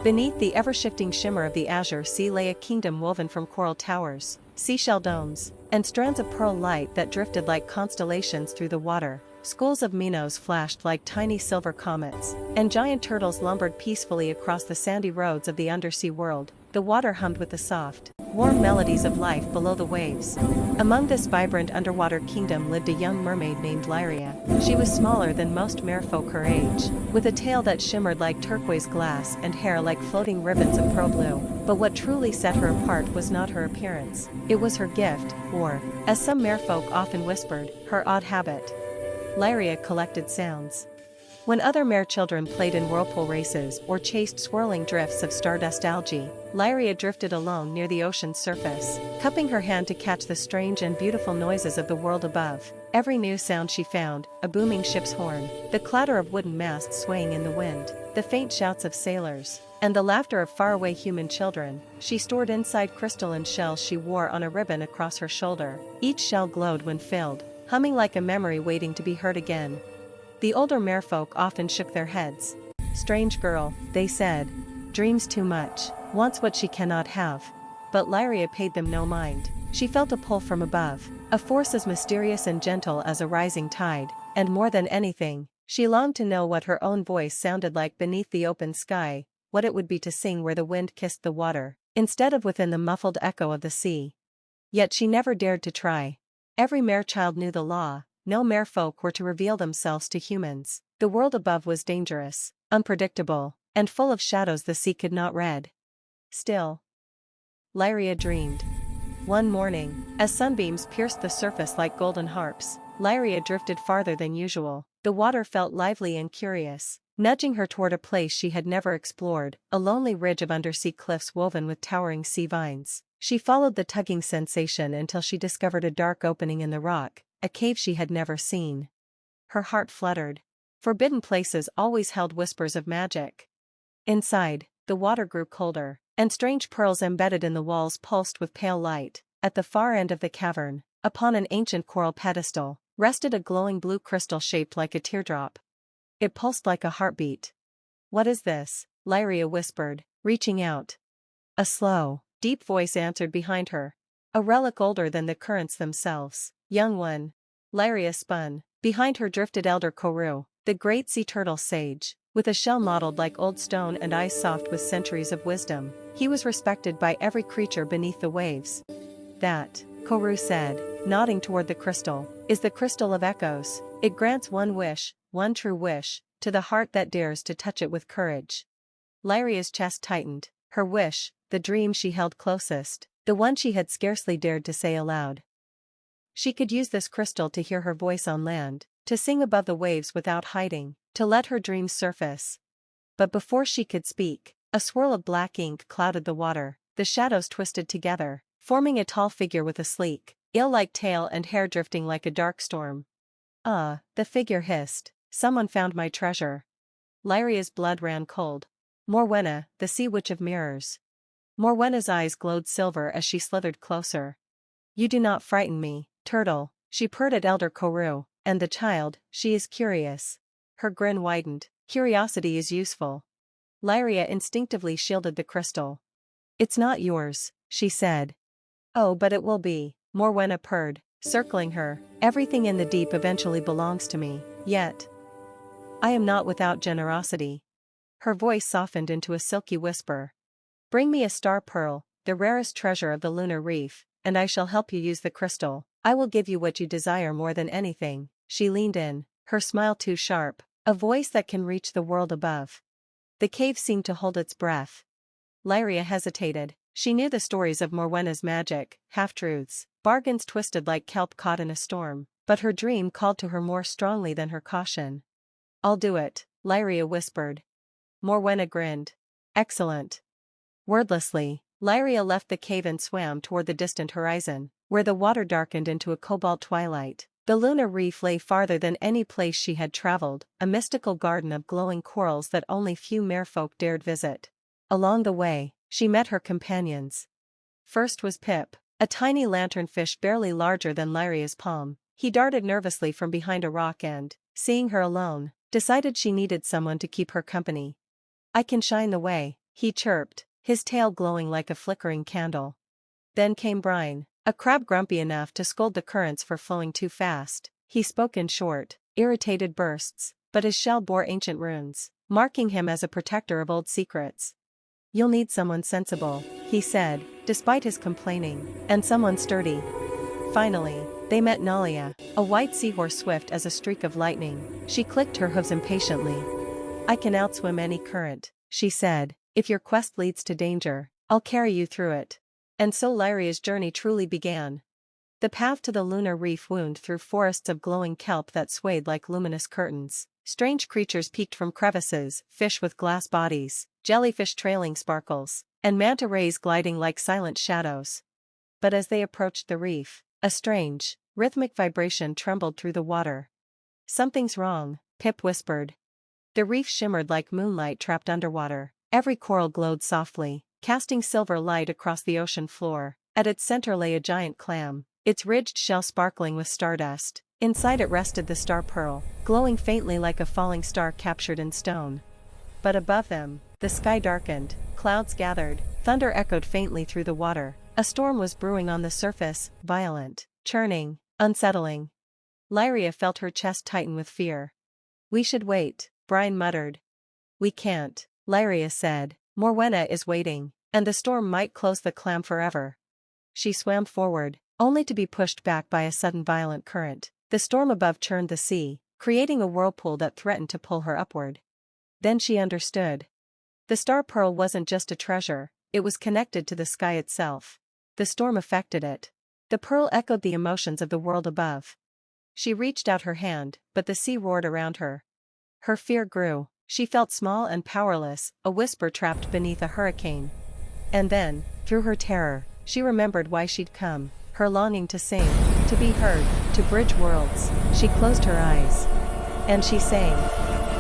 Beneath the ever-shifting shimmer of the azure sea lay a kingdom woven from coral towers, seashell domes, and strands of pearl light that drifted like constellations through the water. Schools of minnows flashed like tiny silver comets, and giant turtles lumbered peacefully across the sandy roads of the undersea world. The water hummed with the soft, warm melodies of life below the waves. Among this vibrant underwater kingdom lived a young mermaid named Lyria. She was smaller than most merfolk her age, with a tail that shimmered like turquoise glass and hair like floating ribbons of pearl blue. But what truly set her apart was not her appearance. It was her gift, or, as some merfolk often whispered, her odd habit. Lyria collected sounds. When other mere children played in whirlpool races or chased swirling drifts of stardust algae, Lyria drifted alone near the ocean's surface, cupping her hand to catch the strange and beautiful noises of the world above. Every new sound she found, a booming ship's horn, the clatter of wooden masts swaying in the wind, the faint shouts of sailors, and the laughter of faraway human children, she stored inside crystalline shells she wore on a ribbon across her shoulder. Each shell glowed when filled, humming like a memory waiting to be heard again. The older merfolk often shook their heads. "Strange girl," they said. "Dreams too much, wants what she cannot have." But Lyria paid them no mind. She felt a pull from above, a force as mysterious and gentle as a rising tide, and more than anything, she longed to know what her own voice sounded like beneath the open sky, what it would be to sing where the wind kissed the water, instead of within the muffled echo of the sea. Yet she never dared to try. Every mere-child knew the law. No merfolk were to reveal themselves to humans. The world above was dangerous, unpredictable, and full of shadows the sea could not read. Still, Lyria dreamed. One morning, as sunbeams pierced the surface like golden harps, Lyria drifted farther than usual. The water felt lively and curious, nudging her toward a place she had never explored, a lonely ridge of undersea cliffs woven with towering sea vines. She followed the tugging sensation until she discovered a dark opening in the rock, a cave she had never seen. Her heart fluttered. Forbidden places always held whispers of magic. Inside, the water grew colder, and strange pearls embedded in the walls pulsed with pale light. At the far end of the cavern, upon an ancient coral pedestal, rested a glowing blue crystal shaped like a teardrop. It pulsed like a heartbeat. "What is this?" Lyria whispered, reaching out. A slow, deep voice answered behind her. "A relic older than the currents themselves, young one." Lyria spun. Behind her drifted Elder Koru, the great sea turtle sage, with a shell mottled like old stone and eyes soft with centuries of wisdom. He was respected by every creature beneath the waves. "That," Koru said, nodding toward the crystal, "is the crystal of echoes. It grants one wish, one true wish, to the heart that dares to touch it with courage." Lyria's chest tightened. Her wish, the dream she held closest, the one she had scarcely dared to say aloud. She could use this crystal to hear her voice on land, to sing above the waves without hiding, to let her dreams surface. But before she could speak, a swirl of black ink clouded the water. The shadows twisted together, forming a tall figure with a sleek, eel-like tail and hair drifting like a dark storm. The figure hissed. "Someone found my treasure." Lyria's blood ran cold. Morwenna, the sea witch of mirrors. Morwenna's eyes glowed silver as she slithered closer. "You do not frighten me, turtle," she purred at Elder Koru, "and the child, she is curious." Her grin widened. "Curiosity is useful." Lyria instinctively shielded the crystal. "It's not yours," she said. "Oh, but it will be," Morwenna purred, circling her. "Everything in the deep eventually belongs to me, yet I am not without generosity." Her voice softened into a silky whisper. "Bring me a star pearl, the rarest treasure of the lunar reef, and I shall help you use the crystal. I will give you what you desire more than anything." She leaned in, her smile too sharp, a voice that can reach the world above. The cave seemed to hold its breath. Lyria hesitated. She knew the stories of Morwenna's magic, half-truths, bargains twisted like kelp caught in a storm, but her dream called to her more strongly than her caution. "I'll do it," Lyria whispered. Morwenna grinned. "Excellent." Wordlessly, Lyria left the cave and swam toward the distant horizon, where the water darkened into a cobalt twilight. The lunar reef lay farther than any place she had traveled, a mystical garden of glowing corals that only few merfolk dared visit. Along the way, she met her companions. First was Pip, a tiny lanternfish barely larger than Lyria's palm. He darted nervously from behind a rock and, seeing her alone, decided she needed someone to keep her company. "I can shine the way," he chirped, his tail glowing like a flickering candle. Then came Brine, a crab grumpy enough to scold the currents for flowing too fast. He spoke in short, irritated bursts, but his shell bore ancient runes, marking him as a protector of old secrets. "You'll need someone sensible," he said, despite his complaining, "and someone sturdy." Finally, they met Nalia, a white seahorse swift as a streak of lightning. She clicked her hooves impatiently. "I can outswim any current," she said. "If your quest leads to danger, I'll carry you through it." And so Lyria's journey truly began. The path to the lunar reef wound through forests of glowing kelp that swayed like luminous curtains. Strange creatures peeked from crevices, fish with glass bodies, jellyfish trailing sparkles, and manta rays gliding like silent shadows. But as they approached the reef, a strange, rhythmic vibration trembled through the water. "Something's wrong," Pip whispered. The reef shimmered like moonlight trapped underwater. Every coral glowed softly, casting silver light across the ocean floor. At its center lay a giant clam, its ridged shell sparkling with stardust. Inside it rested the star pearl, glowing faintly like a falling star captured in stone. But above them, the sky darkened, clouds gathered, thunder echoed faintly through the water. A storm was brewing on the surface, violent, churning, unsettling. Lyria felt her chest tighten with fear. "We should wait," Brine muttered. "We can't," Lyria said. "Morwenna is waiting, and the storm might close the clam forever." She swam forward, only to be pushed back by a sudden violent current. The storm above churned the sea, creating a whirlpool that threatened to pull her upward. Then she understood. The star pearl wasn't just a treasure, it was connected to the sky itself. The storm affected it. The pearl echoed the emotions of the world above. She reached out her hand, but the sea roared around her. Her fear grew. She felt small and powerless, a whisper trapped beneath a hurricane. And then, through her terror, she remembered why she'd come, her longing to sing, to be heard, to bridge worlds. She closed her eyes. And she sang.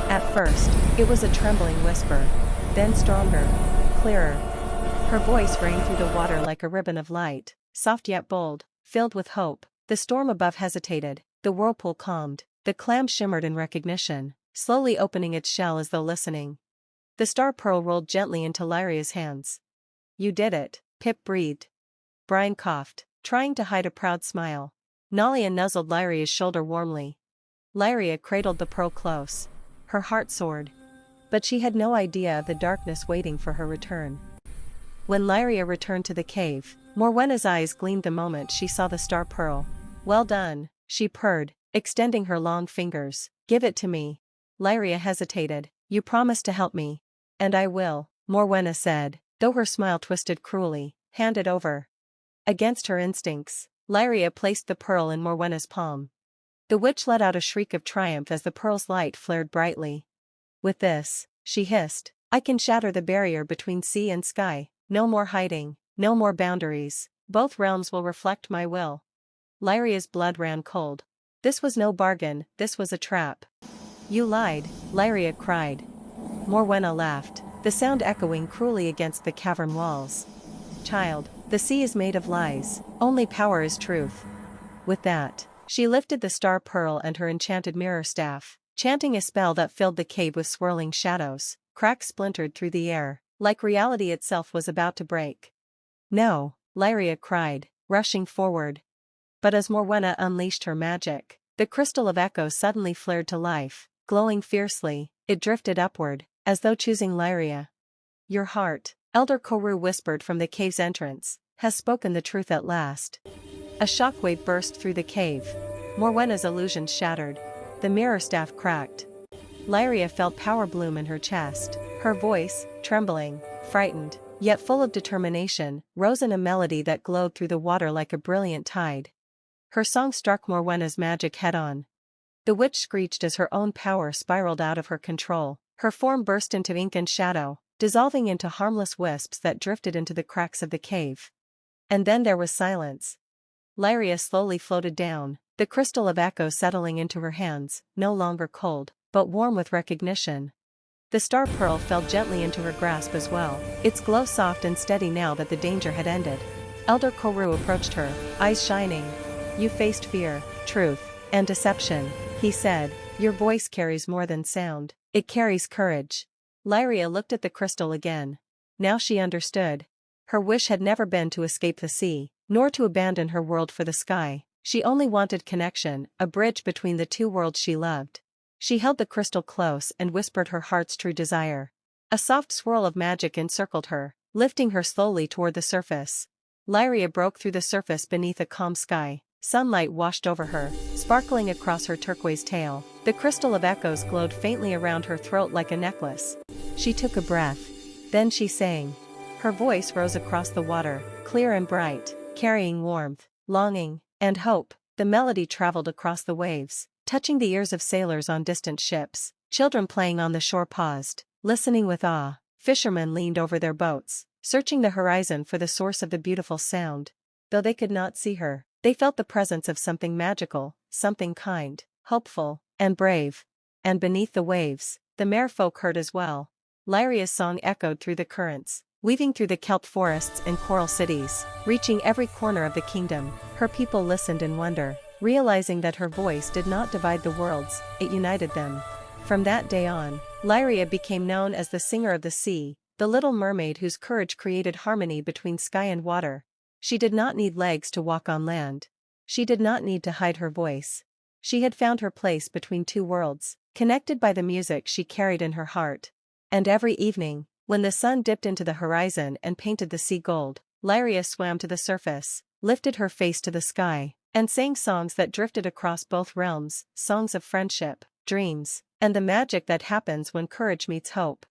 At first, it was a trembling whisper. Then stronger, clearer. Her voice rang through the water like a ribbon of light, soft yet bold, filled with hope. The storm above hesitated, the whirlpool calmed, the clam shimmered in recognition, slowly opening its shell as though listening. The star pearl rolled gently into Lyria's hands. "You did it," Pip breathed. Brine coughed, trying to hide a proud smile. Nalia nuzzled Lyria's shoulder warmly. Lyria cradled the pearl close. Her heart soared. But she had no idea of the darkness waiting for her return. When Lyria returned to the cave, Morwenna's eyes gleamed the moment she saw the star pearl. "Well done," she purred, extending her long fingers. "Give it to me." Lyria hesitated. "You promised to help me." "And I will," Morwenna said, though her smile twisted cruelly. "Hand it over." Against her instincts, Lyria placed the pearl in Morwenna's palm. The witch let out a shriek of triumph as the pearl's light flared brightly. "With this," she hissed, "I can shatter the barrier between sea and sky. No more hiding, no more boundaries. Both realms will reflect my will." Lyria's blood ran cold. This was no bargain, this was a trap. "You lied," Lyria cried. Morwenna laughed, the sound echoing cruelly against the cavern walls. "Child, the sea is made of lies, only power is truth." With that, she lifted the star pearl and her enchanted mirror staff, chanting a spell that filled the cave with swirling shadows. Cracks splintered through the air, like reality itself was about to break. "No," Lyria cried, rushing forward. But as Morwenna unleashed her magic, the crystal of echo suddenly flared to life, glowing fiercely. It drifted upward, as though choosing Lyria. "Your heart," Elder Koru whispered from the cave's entrance, "has spoken the truth at last." A shockwave burst through the cave. Morwenna's illusions shattered. The mirror staff cracked. Lyria felt power bloom in her chest. Her voice, trembling, frightened, yet full of determination, rose in a melody that glowed through the water like a brilliant tide. Her song struck Morwenna's magic head-on. The witch screeched as her own power spiraled out of her control. Her form burst into ink and shadow, dissolving into harmless wisps that drifted into the cracks of the cave. And then there was silence. Lyria slowly floated down, the crystal of echo settling into her hands, no longer cold, but warm with recognition. The star pearl fell gently into her grasp as well, its glow soft and steady now that the danger had ended. Elder Koru approached her, eyes shining. "You faced fear, truth, and deception," he said. "Your voice carries more than sound, it carries courage." Lyria looked at the crystal again. Now she understood. Her wish had never been to escape the sea, nor to abandon her world for the sky. She only wanted connection, a bridge between the two worlds she loved. She held the crystal close and whispered her heart's true desire. A soft swirl of magic encircled her, lifting her slowly toward the surface. Lyria broke through the surface beneath a calm sky. Sunlight washed over her, sparkling across her turquoise tail. The crystal of echoes glowed faintly around her throat like a necklace. She took a breath. Then she sang. Her voice rose across the water, clear and bright, carrying warmth, longing, and hope. The melody traveled across the waves, touching the ears of sailors on distant ships. Children playing on the shore paused, listening with awe. Fishermen leaned over their boats, searching the horizon for the source of the beautiful sound. Though they could not see her, they felt the presence of something magical, something kind, hopeful, and brave. And beneath the waves, the merfolk heard as well. Lyria's song echoed through the currents, weaving through the kelp forests and coral cities, reaching every corner of the kingdom. Her people listened in wonder, realizing that her voice did not divide the worlds, it united them. From that day on, Lyria became known as the singer of the sea, the little mermaid whose courage created harmony between sky and water. She did not need legs to walk on land. She did not need to hide her voice. She had found her place between two worlds, connected by the music she carried in her heart. And every evening, when the sun dipped into the horizon and painted the sea gold, Lyria swam to the surface, lifted her face to the sky, and sang songs that drifted across both realms, songs of friendship, dreams, and the magic that happens when courage meets hope.